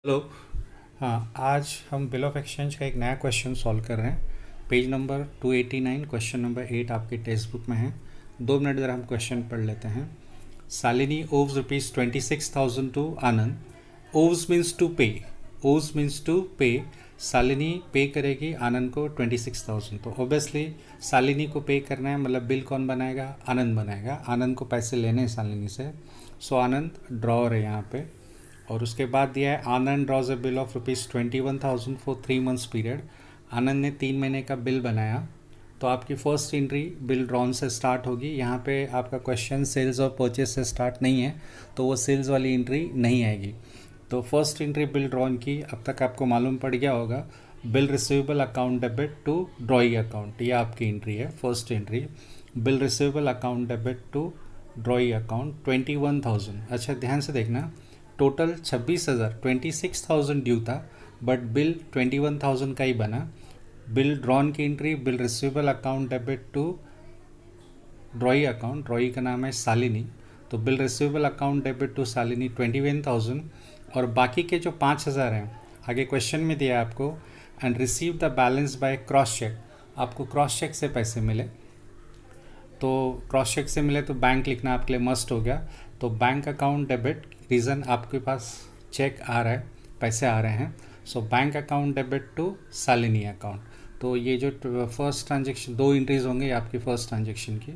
Hello. हाँ, आज हम बिल ऑफ एक्सचेंज का एक नया क्वेश्चन सॉल्व कर रहे हैं। पेज नंबर 289, क्वेश्चन नंबर 8 आपके टेक्स्ट बुक में है। 2 मिनट ज़रा हम क्वेश्चन पढ़ लेते हैं। Shalini owes ₹26,000 to Anand. Owes means to pay. Owes means to pay. Shalini पे करेगी आनंद को 26,000। तो ऑब्वियसली शालिनी को पे करना है, मतलब बिल कौन बनाएगा? आनंद बनाएगा। आनंद को पैसे लेने हैं शालिनी से। सो आनंद ड्रॉर है यहाँ पे। और उसके बाद दिया है Anand draws a bill of ₹21,000 for 3 months period. Anand ने 3 महीने का बिल बनाया। तो आपकी फर्स्ट एंट्री बिल ड्रॉन से स्टार्ट होगी। यहाँ पे आपका क्वेश्चन सेल्स और परचेस से स्टार्ट नहीं है, तो वो सेल्स वाली एंट्री नहीं आएगी। तो फर्स्ट एंट्री बिल ड्रॉन की अब तक आपको मालूम पड़ गया होगा। Bill receivable account debit to drawee account, ये आपकी एंट्री है। First entry bill receivable account debit to drawee account 21,000। अच्छा, ध्यान से देखना, टोटल 26,000 ड्यू था, बट बिल 21,000 का ही बना। बिल ड्रॉन की entry bill receivable account debit to drawee account, drawee का नाम है शालिनी। तो bill receivable account debit to Shalini 21,000। और बाकी के जो 5,000 हैं आगे क्वेश्चन में दिया है आपको, and receive the balance by cross cheque. आपको क्रॉस चेक से पैसे मिले, तो क्रॉस चेक से मिले तो बैंक लिखना आपके लिए मस्ट हो गया। तो बैंक अकाउंट डेबिट, रीज़न आपके पास चेक आ रहा है, पैसे आ रहे हैं। So bank account debit to Shalini account. तो ये जो फर्स्ट ट्रांजेक्शन, 2 एंट्रीज होंगे आपकी फर्स्ट ट्रांजेक्शन की।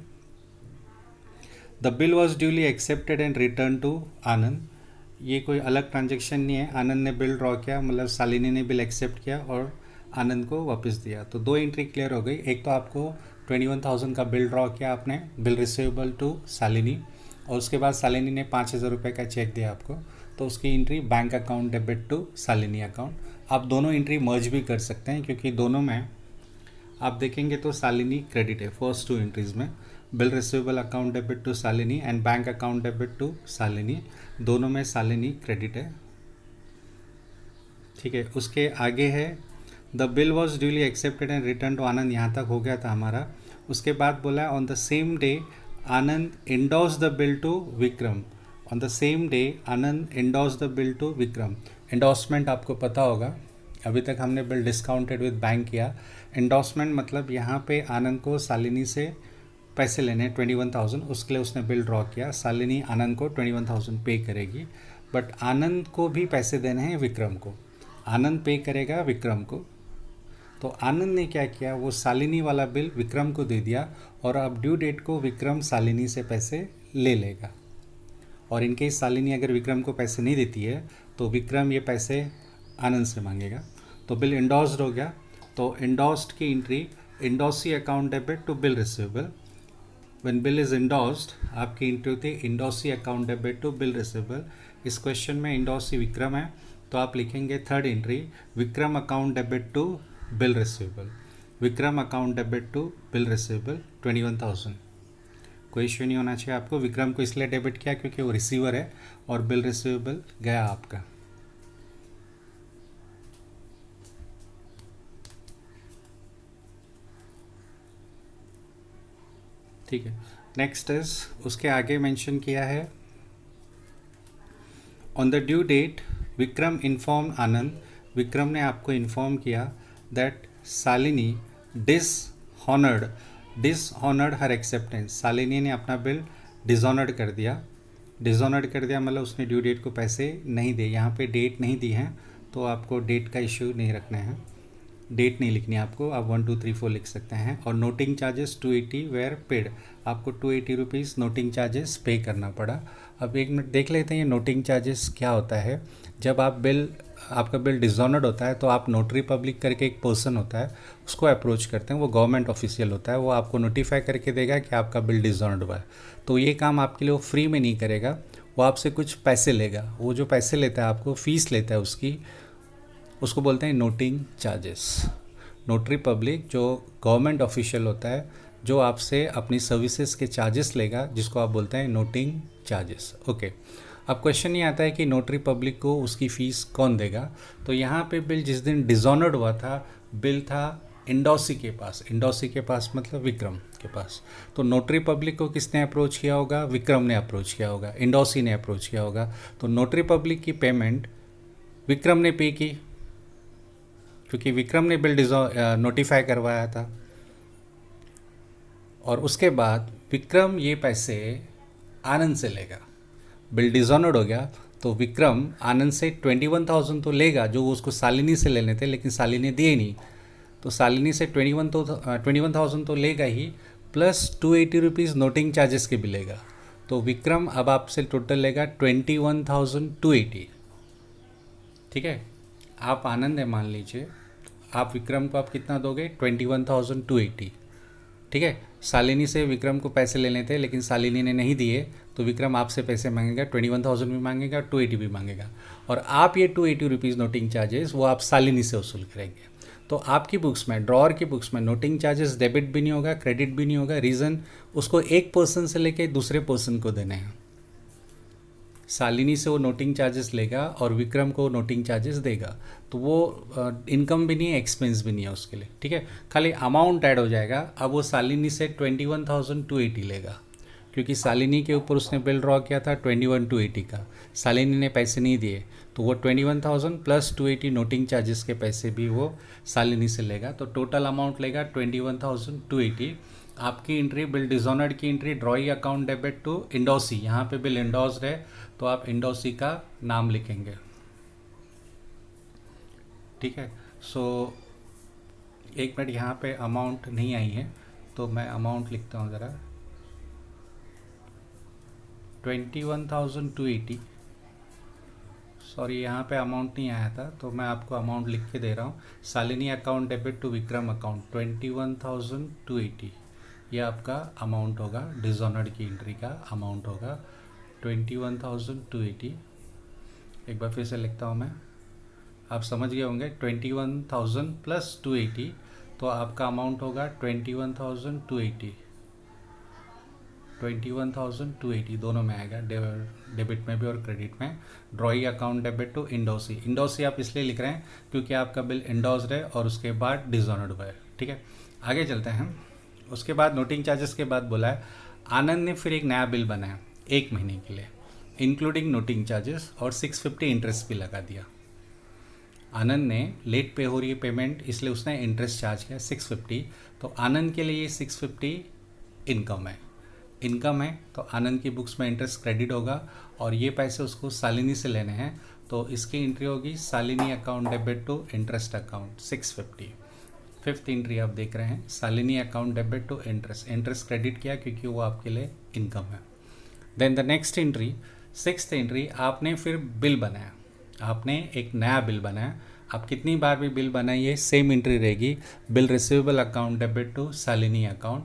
The bill was duly accepted and return to Anand. ये कोई अलग ट्रांजेक्शन नहीं है। आनंद ने बिल ड्रॉ किया, मतलब शालिनी ने बिल एक्सेप्ट किया और आनंद को वापस दिया। तो 2 एंट्री क्लियर हो गई। एक तो आपको 21,000 का बिल ड्रॉ किया आपने, बिल रिसीवेबल टू शालिनी, और उसके बाद शालिनी ने 5,000 रुपये का चेक दिया आपको, तो उसकी entry bank account debit to Shalini account. आप दोनों एंट्री मर्ज भी कर सकते हैं, क्योंकि दोनों में आप देखेंगे तो शालिनी क्रेडिट है फर्स्ट 2 एंट्रीज में। Bill receivable account debit to Shalini and bank account debit to Shalini, दोनों में शालिनी क्रेडिट है। ठीक है, उसके आगे है the bill was duly accepted and return to Anand, यहाँ तक हो गया था हमारा। उसके बाद बोला है on the same day Anand endorse the bill to Vikram. On the same day Anand endorse the bill to Vikram. Endorsement आपको पता होगा, अभी तक हमने बिल डिस्काउंटेड विद बैंक किया। एंडोर्समेंट मतलब यहाँ पे आनंद को शालिनी से पैसे लेने 21,000, उसके लिए उसने बिल ड्रॉ किया। शालिनी आनंद को 21,000 पे करेगी, बट आनंद को भी पैसे देने हैं विक्रम को। आनंद पे करेगा विक्रम को। तो आनंद ने क्या किया, वो शालिनी वाला बिल विक्रम को दे दिया, और अब ड्यू डेट को विक्रम शालिनी से पैसे ले लेगा। और इनके शालिनी अगर विक्रम को पैसे नहीं देती है तो विक्रम ये पैसे आनंद से मांगेगा। तो बिल इंडोर्स्ड हो गया। तो इंडोर्स्ड की entry endorsee account debit to bill receivable. When bill is endorsed आपकी एंट्री होती है endorsee account debit to bill receivable. इस क्वेश्चन में इंडोर्सी विक्रम है, तो आप लिखेंगे third entry Vikram account debit to bill receivable. Vikram account debit to bill receivable 21,000। कोई इश्यू नहीं होना चाहिए आपको। विक्रम को इसलिए डेबिट किया क्योंकि वो रिसीवर है, और बिल रिसीवेबल गया आपका। ठीक है, नेक्स्ट इज उसके आगे मेंशन किया है on the due date Vikram inform Anand. Vikram ने आपको इन्फॉर्म किया that Shalini dishonoured her acceptance. Shalini ने अपना बिल डिसऑनर्ड कर दिया। डिसऑनर्ड कर दिया मतलब उसने ड्यू डेट को पैसे नहीं दिए। यहाँ पे डेट नहीं दी है, तो आपको डेट का इश्यू नहीं रखना है, डेट नहीं लिखनी है आपको। आप 1 2 3 4 लिख सकते हैं। और नोटिंग चार्जेस 280 वेयर पेड, आपको 280 रुपीज़ नोटिंग चार्जेस पे करना पड़ा। अब 1 मिनट देख लेते हैं ये नोटिंग चार्जेस क्या होता है। जब आपका बिल डिसऑनर्ड होता है तो आप नोटरी पब्लिक करके एक पर्सन होता है, उसको अप्रोच करते हैं। वो गवर्नमेंट ऑफिशियल होता है, वो आपको नोटिफाई करके देगा कि आपका बिल डिसऑनर्ड हुआ है। तो ये काम आपके लिए वो फ्री में नहीं करेगा, वो आपसे कुछ पैसे लेगा। वो जो पैसे लेता है आपको फीस लेता है उसको बोलते हैं नोटिंग चार्जेस। नोटरी पब्लिक जो गवर्नमेंट ऑफिशियल होता है, जो आपसे अपनी सर्विसेज के चार्जेस लेगा, जिसको आप बोलते हैं नोटिंग चार्जेस। ओके, अब क्वेश्चन ये आता है कि नोटरी पब्लिक को उसकी फ़ीस कौन देगा। तो यहाँ पे बिल जिस दिन डिसऑनर्ड हुआ था, बिल था इंडोसी के पास। इंडोसी के पास मतलब विक्रम के पास। तो नोटरी पब्लिक को किसने अप्रोच किया होगा? विक्रम ने अप्रोच किया होगा, इंडोसी ने अप्रोच किया होगा। तो नोटरी पब्लिक की पेमेंट विक्रम ने पे की, क्योंकि विक्रम ने बिल नोटिफाई करवाया था। और उसके बाद विक्रम ये पैसे आनंद से लेगा, बिल डिजॉनर्ड हो गया तो विक्रम आनंद से 21,000 तो लेगा जो वो उसको शालिनी से लेने थे, लेकिन शालिनी दिए नहीं, तो शालिनी से 21,000 तो लेगा ही, प्लस 280 रुपीज़ नोटिंग चार्जेस के भी लेगा। तो विक्रम अब आपसे टोटल लेगा 21,280। ठीक है, आप आनंद है मान लीजिए, आप विक्रम को आप कितना दोगे, 21,280। ठीक है, शालिनी से विक्रम को पैसे लेने थे लेकिन शालिनी ने नहीं दिए, तो विक्रम आपसे पैसे मांगेगा, 21,000 भी मांगेगा, 280 भी मांगेगा, और आप ये 280 रुपीज़ नोटिंग चार्जेस वो आप शालिनी से वसूल करेंगे। तो आपकी बुक्स में, ड्रॉअर की बुक्स में नोटिंग चार्जेस डेबिट भी नहीं होगा, क्रेडिट भी नहीं होगा। रीज़न, उसको एक पर्सन से लेके दूसरे पर्सन को देने हैं। शालिनी से वो नोटिंग चार्जेस लेगा और विक्रम को नोटिंग चार्जेस देगा, तो वो इनकम भी नहीं है, एक्सपेंस भी नहीं है उसके लिए। ठीक है, खाली अमाउंट ऐड हो जाएगा। अब वो शालिनी से 21,280 लेगा, क्योंकि शालिनी के ऊपर उसने बिल ड्रॉ किया था 21,280 का, शालिनी ने पैसे नहीं दिए, तो वो 21,000 प्लस 280 नोटिंग चार्जेस के पैसे भी वो शालिनी से लेगा, तो टोटल अमाउंट लेगा 21,280। आपकी एंट्री बिल डिजॉनर्ड की entry, drawing account debit to endorsee, यहाँ पे बिल इंडोस्ड है तो आप इंडोसी का नाम लिखेंगे। ठीक है, सो एक मिनट, यहाँ पे अमाउंट नहीं आई है तो मैं अमाउंट लिखता हूँ ज़रा, 21,280। सॉरी, यहाँ पे अमाउंट नहीं आया था तो मैं आपको अमाउंट लिख के दे रहा हूँ। Shalini account debit to Vikram account 21,280, ये आपका अमाउंट होगा, डिजॉनर्ड की एंट्री का अमाउंट होगा 21,280। एक बार फिर से लिखता हूँ मैं, आप समझ गए होंगे, 21,000 प्लस 280, तो आपका अमाउंट होगा 21,280। 21,280 दोनों में आएगा, डेबिट में भी और क्रेडिट में। ड्रॉइंग अकाउंट डेबिट टू इंडोसी, इंडोसी आप इसलिए लिख रहे हैं क्योंकि आपका बिल इंडोस्ड है और उसके बाद डिजॉनर्ड हुआ है। ठीक है, आगे चलते हैं। उसके बाद नोटिंग चार्जेस के बाद बोला है आनंद ने फिर एक नया बिल बनाया 1 महीने के लिए, इंक्लूडिंग नोटिंग चार्जेस, और 650 इंटरेस्ट भी लगा दिया। आनंद ने लेट पे हो रही है पेमेंट, इसलिए उसने इंटरेस्ट चार्ज किया 650। तो आनंद के लिए ये 650 इनकम है, तो आनंद की बुक्स में इंटरेस्ट क्रेडिट होगा, और ये पैसे उसको शालिनी से लेने हैं, तो इसकी एंट्री होगी Shalini account debit to interest account 650। Fifth entry आप देख रहे हैं, Shalini account debit to interest credit किया क्योंकि वो आपके लिए इनकम है। Then the next entry, sixth entry, आपने फिर बिल बनाया, आपने एक नया बिल बनाया। आप कितनी बार भी बिल बनाइए सेम एंट्री रहेगी, bill receivable account debit to Shalini account,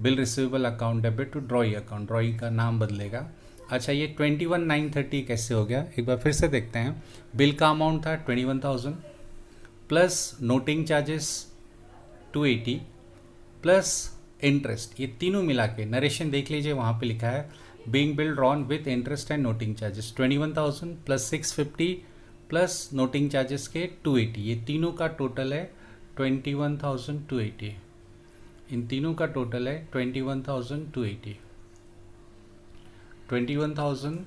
bill receivable account debit to drawing account, drawing का नाम बदलेगा। अच्छा, ये 21,930 कैसे हो गया, एक बार फिर से देखते हैं। बिल का अमाउंट था 21,000 plus noting charges 280 plus interest, ये तीनों मिला के, नरेशन देख लीजिए वहाँ पे लिखा है being bill drawn with interest and noting charges 21,000 plus 650 plus noting charges के 280, ये तीनों का टोटल है 21,280। इन तीनों का टोटल है 21,280। 21,000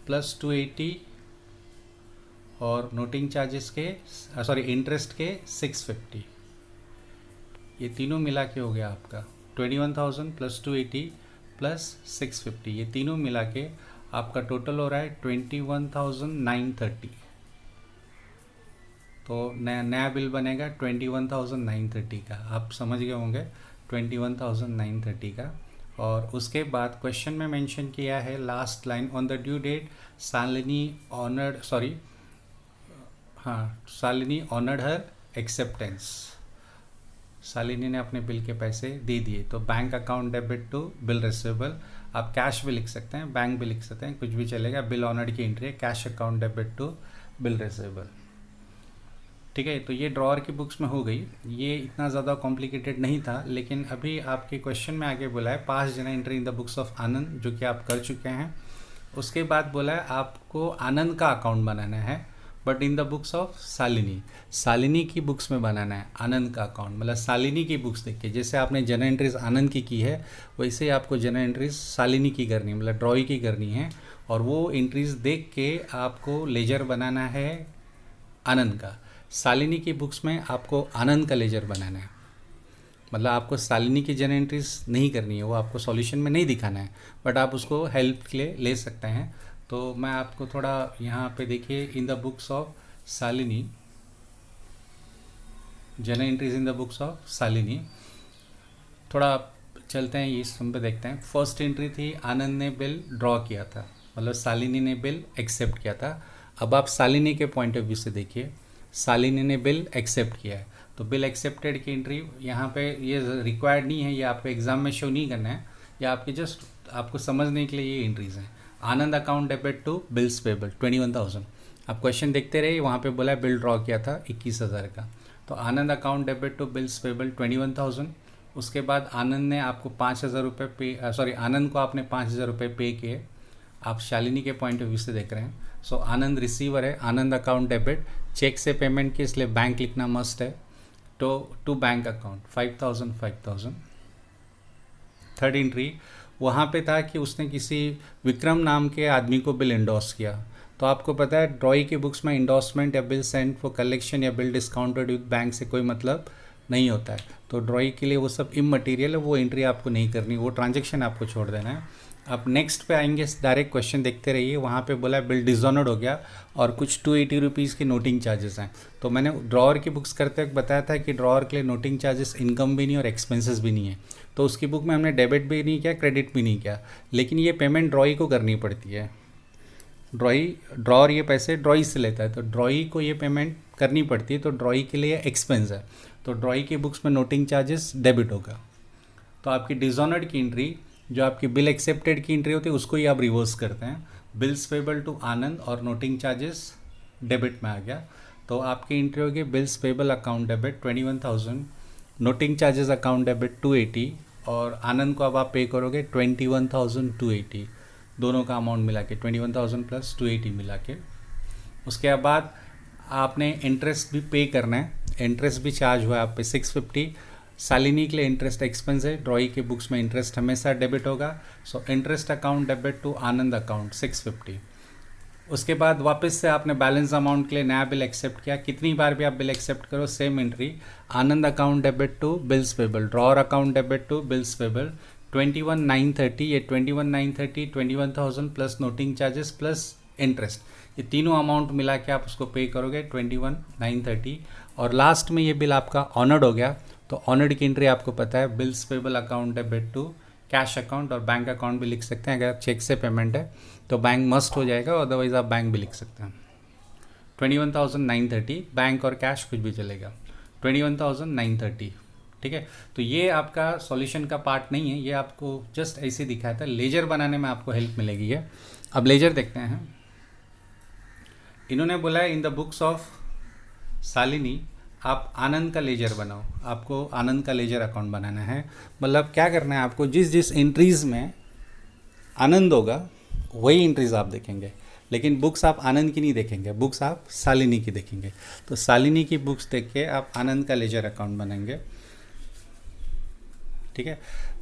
प्लस 280 और नोटिंग चार्जेस के, सॉरी इंटरेस्ट के 650, ये तीनों मिला के हो गया आपका 21,000 प्लस 280 प्लस 650, ये तीनों मिला के आपका टोटल हो रहा है 21,930। तो नया बिल बनेगा 21,930 का, आप समझ गए होंगे 21,930 का। और उसके बाद क्वेश्चन में मेंशन किया है last line, on the due date Shalini honoured, Shalini honoured her acceptance, Shalini ने अपने बिल के पैसे दे दिए। तो bank account debit to bill receivable, आप कैश भी लिख सकते हैं, बैंक भी लिख सकते हैं, कुछ भी चलेगा। बिल ऑनर्ड की एंट्री है, cash account debit to bill receivable. ठीक है, तो ये ड्रॉअर की बुक्स में हो गई, ये इतना ज़्यादा कॉम्प्लिकेटेड नहीं था, लेकिन अभी आपके क्वेश्चन में आगे बोला है पास जन entry in the books of Anand, जो कि आप कर चुके हैं। उसके बाद बोला है आपको आनंद का अकाउंट बनाना है, but in the books of Shalini, Shalini की बुक्स में बनाना है आनंद का अकाउंट, मतलब शालिनी की बुक्स देख के, जैसे आपने जर्नल एंट्रीज आनंद की है वैसे ही आपको जर्नल एंट्रीज शालिनी की करनी है, मतलब ड्रॉई की करनी है। और वो एंट्रीज देख के आपको लेजर बनाना है आनंद का। शालिनी की बुक्स में आपको आनंद का लेजर बनाना है, मतलब आपको शालिनी की जर्नल एंट्रीज नहीं करनी है, वो आपको सॉल्यूशन में नहीं दिखाना है, बट आप उसको हेल्प के लिए ले सकते हैं। तो मैं आपको थोड़ा यहाँ पे देखिए, इन the books of Shalini, journal entries in the books of Shalini, थोड़ा चलते हैं इस पे देखते हैं। फर्स्ट एंट्री थी आनंद ने बिल ड्रॉ किया था, मतलब शालिनी ने बिल एक्सेप्ट किया था। अब आप शालिनी के पॉइंट ऑफ व्यू से देखिए, शालिनी ने बिल एक्सेप्ट किया है, तो बिल एक्सेप्टेड की एंट्री यहाँ पे ये रिक्वायर्ड नहीं है, ये आपको एग्जाम में शो नहीं करना है, या आपके जस्ट आपको समझने के लिए ये एंट्रीज हैं। Anand account debit to bills payable 21,000, आप क्वेश्चन देखते रहिए, वहाँ पे बोला बिल ड्रॉ किया था 21,000 का, तो Anand account debit to bills payable 21,000। उसके बाद आनंद ने आपको 5,000 रुपये पे, सॉरी आनंद को आपने 5,000 रुपये पे किए, आप शालिनी के पॉइंट ऑफ व्यू से देख रहे हैं। सो आनंद रिसीवर है, आनंद अकाउंट डेबिट, चेक से पेमेंट की, इसलिए बैंक लिखना मस्ट है, to bank account 5,000। Third entry वहाँ पे था कि उसने किसी विक्रम नाम के आदमी को बिल इंडोर्स किया, तो आपको पता है ड्रॉई की बुक्स में इंडोर्समेंट या बिल सेंड फॉर कलेक्शन या बिल डिस्काउंटेड विद बैंक से कोई मतलब नहीं होता है, तो ड्रॉई के लिए वो सब इमटेरियल है, वो एंट्री आपको नहीं करनी, वो ट्रांजेक्शन आपको छोड़ देना है। अब नेक्स्ट पे आएंगे, डायरेक्ट क्वेश्चन देखते रहिए, वहाँ पे बोला बिल डिसऑनर्ड हो गया और कुछ 280 रुपीज़ की नोटिंग चार्जेस हैं। तो मैंने ड्रॉअर की बुक्स करते वक्त बताया था कि ड्रॉअर के लिए नोटिंग चार्जेस इनकम भी नहीं और एक्सपेंसेस भी नहीं है, तो उसकी बुक में हमने डेबिट भी नहीं किया, क्रेडिट भी नहीं किया, लेकिन ये पेमेंट ड्रॉई को करनी पड़ती है। ड्रॉअर ये पैसे ड्रॉई से लेता है, तो ड्रॉई को ये पेमेंट करनी पड़ती है, तो ड्रॉई के लिए एक्सपेंस है, तो ड्रॉई की बुक्स में नोटिंग चार्जेस डेबिट होगा। तो आपकी डिसऑनर्ड की एंट्री, जो आपकी बिल एक्सेप्टेड की एंट्री होती है, उसको ही आप रिवर्स करते हैं, बिल्स पेबल टू आनंद और नोटिंग चार्जेस डेबिट में आ गया, तो आपकी एंट्री होगी bills payable account debit 21,000, noting charges account debit 280, और आनंद को अब आप पे करोगे 21,280, दोनों का अमाउंट मिला के 21,000 प्लस 280 मिला के। उसके बाद आपने इंटरेस्ट भी पे करना है, इंटरेस्ट भी चार्ज हुआ है आप पे 650। शालिनी के लिए इंटरेस्ट एक्सपेंस है, ड्रॉई के बुक्स में इंटरेस्ट हमेशा डेबिट होगा, so interest account debit to Anand account 650। उसके बाद वापस से आपने बैलेंस अमाउंट के लिए नया बिल एक्सेप्ट किया, कितनी बार भी आप बिल एक्सेप्ट करो same entry, Anand account debit to bills payable, drawer account debit to bills payable 21,930, ये 21,930 21,000 plus noting charges plus interest, ये तीनों अमाउंट मिला के आप उसको पे करोगे 21,930। और लास्ट में ये बिल आपका ऑनर्ड हो गया, तो ऑनर्ड की एंट्री आपको पता है, bills payable account debit to cash account, और बैंक अकाउंट भी लिख सकते हैं, अगर चेक से पेमेंट है तो बैंक मस्ट हो जाएगा, अदरवाइज आप बैंक भी लिख सकते हैं। 21,930 बैंक और कैश कुछ भी चलेगा, 21,930, ठीक है। तो ये आपका सॉल्यूशन का पार्ट नहीं है, ये आपको जस्ट ऐसे दिखाया था, लेजर बनाने में आपको हेल्प मिलेगी है। अब लेजर देखते हैं, इन्होंने बोला है इन द बुक्स ऑफ शालिनी आप आनंद का लेजर बनाओ, आपको आनंद का लेजर अकाउंट बनाना है, मतलब क्या करना है आपको, जिस जिस एंट्रीज़ में आनंद होगा वही एंट्रीज आप देखेंगे, लेकिन बुक्स आप आनंद की नहीं देखेंगे, बुक्स आप शालिनी की देखेंगे। तो शालिनी की बुक्स देख के आप आनंद का लेजर अकाउंट बनाएंगे, ठीक है।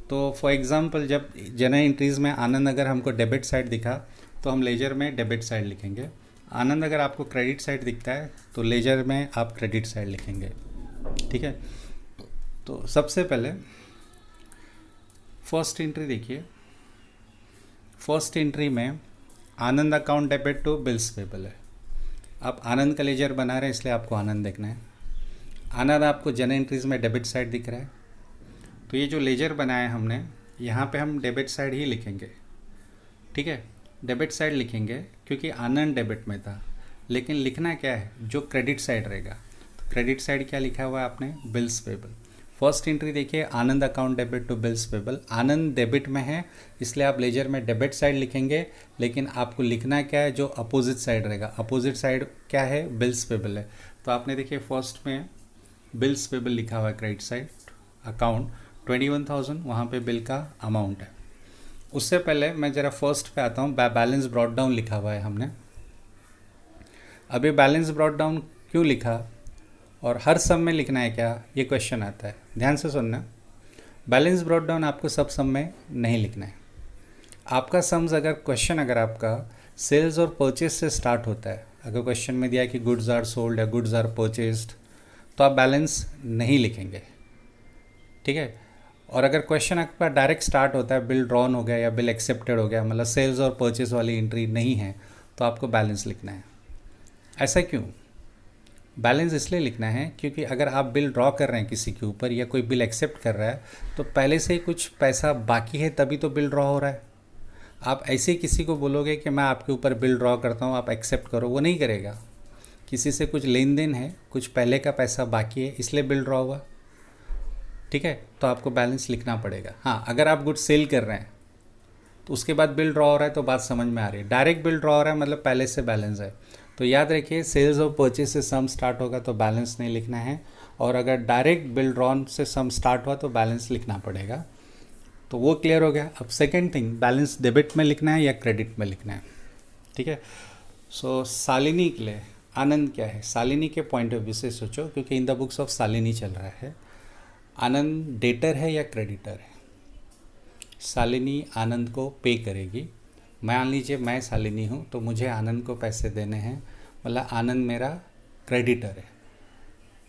तो फॉर एग्जांपल जब जनरल एंट्रीज़ में आनंद अगर हमको डेबिट साइड दिखा तो हम लेजर में डेबिट साइड लिखेंगे, आनंद अगर आपको क्रेडिट साइड दिखता है तो लेजर में आप क्रेडिट साइड लिखेंगे, ठीक है। तो सबसे पहले फर्स्ट एंट्री देखिए, फर्स्ट एंट्री में Anand account debit to bills payable है, आप आनंद का लेजर बना रहे हैं इसलिए आपको आनंद देखना है। आनंद आपको जनरल एंट्रीज़ में डेबिट साइड दिख रहा है, तो ये जो लेजर बनाया हमने यहाँ पे हम डेबिट साइड ही लिखेंगे, ठीक है, डेबिट साइड लिखेंगे क्योंकि आनंद डेबिट में था, लेकिन लिखना क्या है जो क्रेडिट साइड रहेगा, तो क्रेडिट साइड क्या लिखा हुआ है आपने, बिल्स पेबल। फर्स्ट एंट्री देखिए Anand account debit to bills payable, Anand debit में है इसलिए आप लेजर में डेबिट साइड लिखेंगे, लेकिन आपको लिखना क्या है जो अपोजिट साइड रहेगा, अपोजिट साइड क्या है, बिल्स पेबल है। तो आपने देखिए फर्स्ट में बिल्स पेबल लिखा हुआ है, क्रेडिट साइड अकाउंट 21,000 वहाँ पे बिल का अमाउंट है। उससे पहले मैं ज़रा फर्स्ट पे आता हूँ, बैलेंस ब्रॉट डाउन लिखा हुआ है हमने। अभी बैलेंस ब्रॉट डाउन क्यों लिखा और हर सम में लिखना है क्या, ये क्वेश्चन आता है, ध्यान से सुनना। बैलेंस ब्रॉट डाउन आपको सब सम में नहीं लिखना है, आपका सम्स अगर क्वेश्चन अगर आपका सेल्स और परचेज से स्टार्ट होता है, अगर क्वेश्चन में दिया है कि गुड्स आर सोल्ड या गुड्स आर परचेज्ड, तो आप बैलेंस नहीं लिखेंगे, ठीक है। और अगर क्वेश्चन आपका डायरेक्ट स्टार्ट होता है बिल ड्रॉन हो गया या बिल एक्सेप्टेड हो गया, मतलब सेल्स और परचेज वाली एंट्री नहीं है, तो आपको बैलेंस लिखना है। ऐसा क्यों? बैलेंस इसलिए लिखना है क्योंकि अगर आप बिल ड्रॉ कर रहे हैं किसी के ऊपर या कोई बिल एक्सेप्ट कर रहा है, तो पहले से ही कुछ पैसा बाकी है तभी तो बिल ड्रॉ हो रहा है। आप ऐसे ही किसी को बोलोगे कि मैं आपके ऊपर बिल ड्रॉ करता हूँ, आप एक्सेप्ट करो, वो नहीं करेगा। किसी से कुछ लेन देन है, कुछ पहले का पैसा बाकी है, इसलिए बिल ड्रॉ हुआ, ठीक है। तो आपको बैलेंस लिखना पड़ेगा। हाँ, अगर आप गुड सेल कर रहे हैं तो उसके बाद बिल ड्रॉ हो रहा है तो बात समझ में आ रही है। डायरेक्ट बिल ड्रॉ हो रहा है मतलब पहले से बैलेंस है, तो याद रखिए सेल्स और परचेज से सम स्टार्ट होगा तो बैलेंस नहीं लिखना है, और अगर डायरेक्ट बिल ड्रॉन से सम स्टार्ट हुआ तो बैलेंस लिखना पड़ेगा। तो वो क्लियर हो गया। अब सेकेंड थिंग, बैलेंस डेबिट में लिखना है या क्रेडिट में लिखना है, ठीक है। सो शालिनी के लिए आनंद क्या है, शालिनी के पॉइंट ऑफ व्यू से सोचो, क्योंकि इन द बुक्स ऑफ शालिनी चल रहा है। आनंद डेटर है या क्रेडिटर है? शालिनी आनंद को पे करेगी। मान लीजिए मैं शालिनी हूँ तो मुझे आनंद को पैसे देने हैं, मतलब आनंद मेरा क्रेडिटर है।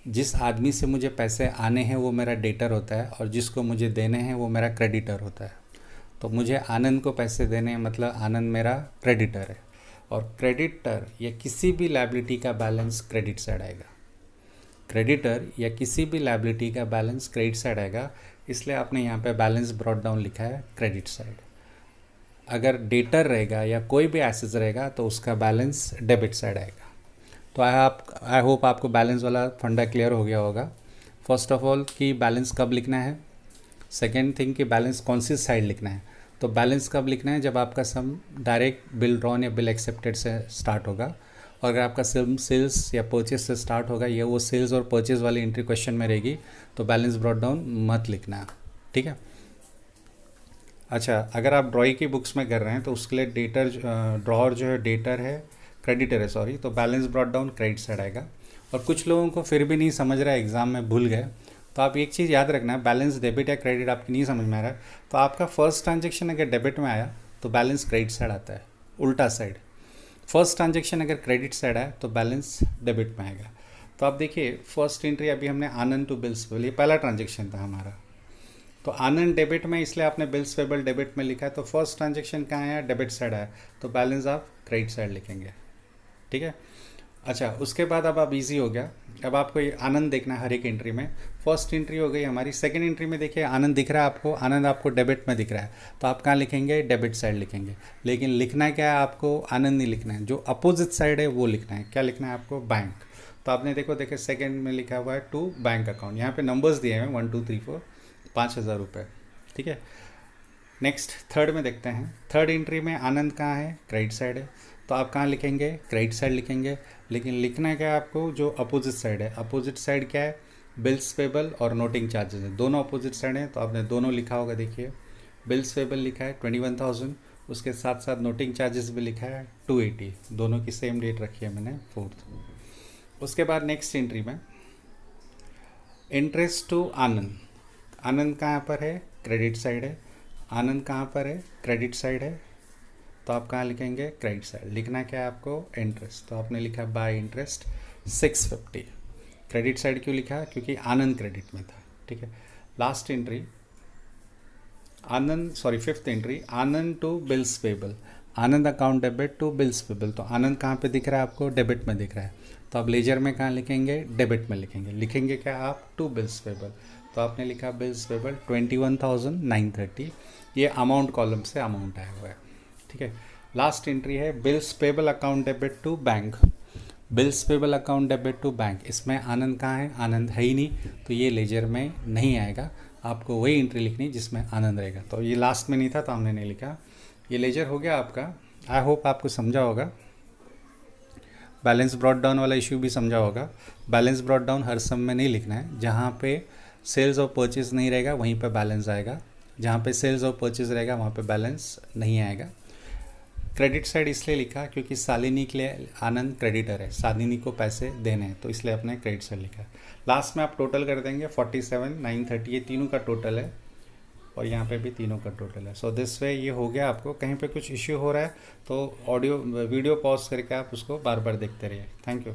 जिस आदमी से मुझे पैसे आने हैं वो मेरा डेटर होता है, और जिसको मुझे देने हैं वो मेरा क्रेडिटर होता है। तो मुझे आनंद को पैसे देने हैं मतलब आनंद मेरा क्रेडिटर है, और क्रेडिटर या किसी भी लायबिलिटी का बैलेंस क्रेडिट साइड आएगा। क्रेडिटर या किसी भी लायबिलिटी का बैलेंस क्रेडिट साइड आएगा, इसलिए आपने यहाँ पे बैलेंस ब्रॉट डाउन लिखा है क्रेडिट साइड। अगर डेटर रहेगा या कोई भी एसेट्स रहेगा तो उसका बैलेंस डेबिट साइड आएगा। तो आई होप आपको बैलेंस वाला फंडा क्लियर हो गया होगा। फर्स्ट ऑफ ऑल कि बैलेंस कब लिखना है, सेकेंड थिंग कि बैलेंस कौन सी साइड लिखना है। तो बैलेंस कब लिखना है, जब आपका सम डायरेक्ट बिल ड्रॉन या बिल एक्सेप्टेड से स्टार्ट होगा, और अगर आपका सम सेल्स या परचेज से स्टार्ट होगा या वो सेल्स और परचेज वाली एंट्री क्वेश्चन में रहेगी, तो बैलेंस ब्रॉट डाउन मत लिखना, ठीक है। अच्छा, अगर आप ड्रॉई की बुक्स में कर रहे हैं तो उसके लिए डेटर ड्रॉर जो है डेटर है, क्रेडिटर है सॉरी, तो balance brought down credit side आएगा। और कुछ लोगों को फिर भी नहीं समझ रहा है, एग्जाम में भूल गए, तो आप एक चीज़ याद रखना, बैलेंस डेबिट या क्रेडिट आपकी नहीं समझ में आ रहा है, तो आपका फर्स्ट ट्रांजेक्शन अगर डेबिट में आया तो बैलेंस क्रेडिट साइड आता है, उल्टा साइड। फर्स्ट ट्रांजेक्शन अगर क्रेडिट साइड आया तो बैलेंस डेबिट में आएगा। तो आप देखिए फर्स्ट एंट्री अभी हमने आनंद टू बिल्स पेबल, ये पहला ट्रांजेक्शन था हमारा, तो आनंद डेबिट में, इसलिए आपने बिल्स पेबल डेबिट में लिखा है। तो फर्स्ट ट्रांजेक्शन कहाँ आया, डेबिट साइड आया, तो बैलेंस आप क्रेडिट साइड लिखेंगे, ठीक है। अच्छा, उसके बाद अब आप इजी हो गया। अब आपको ये आनंद देखना है हर एक एंट्री में। फर्स्ट एंट्री हो गई हमारी, सेकंड एंट्री में देखिए आनंद दिख रहा है आपको, आनंद आपको डेबिट में दिख रहा है, तो आप कहाँ लिखेंगे, डेबिट साइड लिखेंगे। लेकिन लिखना क्या है आपको, आनंद नहीं लिखना है, जो अपोजिट साइड है वो लिखना है। क्या लिखना है आपको, बैंक। तो आपने देखिए सेकेंड में लिखा हुआ है टू बैंक अकाउंट, यहाँ पे नंबर्स दिए हैं 1 2 3 4, 5,000 रुपये, ठीक है। नेक्स्ट थर्ड में देखते हैं, थर्ड एंट्री में आनंद कहाँ है, क्रेडिट साइड है, तो आप कहाँ लिखेंगे, क्रेडिट साइड लिखेंगे। लेकिन लिखना क्या है आपको, जो अपोजिट साइड है। अपोजिट साइड क्या है, बिल्स पेबल और नोटिंग चार्जेस है, दोनों अपोजिट साइड हैं, तो आपने दोनों लिखा होगा। देखिए बिल्स पेबल लिखा है 21,000, उसके साथ साथ नोटिंग चार्जेस भी लिखा है 280, दोनों की सेम डेट रखी है मैंने 4th। उसके बाद नेक्स्ट एंट्री में इंटरेस्ट टू आनंद, आनंद कहाँ पर है, क्रेडिट साइड है। आनंद कहाँ पर है, क्रेडिट साइड है, तो आप कहाँ लिखेंगे, क्रेडिट साइड। लिखना क्या है आपको, इंटरेस्ट, तो आपने लिखा बाय इंटरेस्ट 650। क्रेडिट साइड क्यों लिखा, क्योंकि आनंद क्रेडिट में था, ठीक है। Last entry Anand, sorry fifth entry, Anand to bills payable, Anand account debit to bills payable, तो आनंद कहाँ पे दिख रहा है आपको, डेबिट में दिख रहा है, तो आप लेजर में कहाँ लिखेंगे, डेबिट में लिखेंगे। लिखेंगे क्या आप, टू बिल्स पेबल, तो आपने लिखा बिल्स पेबल 21,930, ये अमाउंट कॉलम से अमाउंट आया हुआ है, ठीक है। लास्ट एंट्री है bills payable account debit to bank, bills payable account debit to bank, इसमें आनंद कहाँ है, आनंद है ही नहीं, तो ये लेजर में नहीं आएगा। आपको वही एंट्री लिखनी जिसमें आनंद रहेगा, तो ये लास्ट में नहीं था तो हमने नहीं लिखा। ये लेजर हो गया आपका। आई होप आपको समझा होगा। बैलेंस ब्रॉट डाउन वाला इशू भी समझा होगा। बैलेंस ब्रॉट डाउन हर सम में नहीं लिखना है, जहाँ पे सेल्स और परचेज नहीं रहेगा वहीं पे बैलेंस आएगा, जहाँ पे सेल्स और परचेज रहेगा वहाँ पे बैलेंस नहीं आएगा। क्रेडिट साइड इसलिए लिखा क्योंकि शालिनी के लिए आनंद क्रेडिटर है, शालिनी को पैसे देने हैं, तो इसलिए अपने क्रेडिट साइड लिखा है। लास्ट में आप टोटल कर देंगे 47,930, ये तीनों का टोटल है और यहाँ पे भी तीनों का टोटल है। सो दिस वे ये हो गया। आपको कहीं पे कुछ इश्यू हो रहा है तो ऑडियो वीडियो पॉज करके आप उसको बार बार देखते रहिए। Thank you.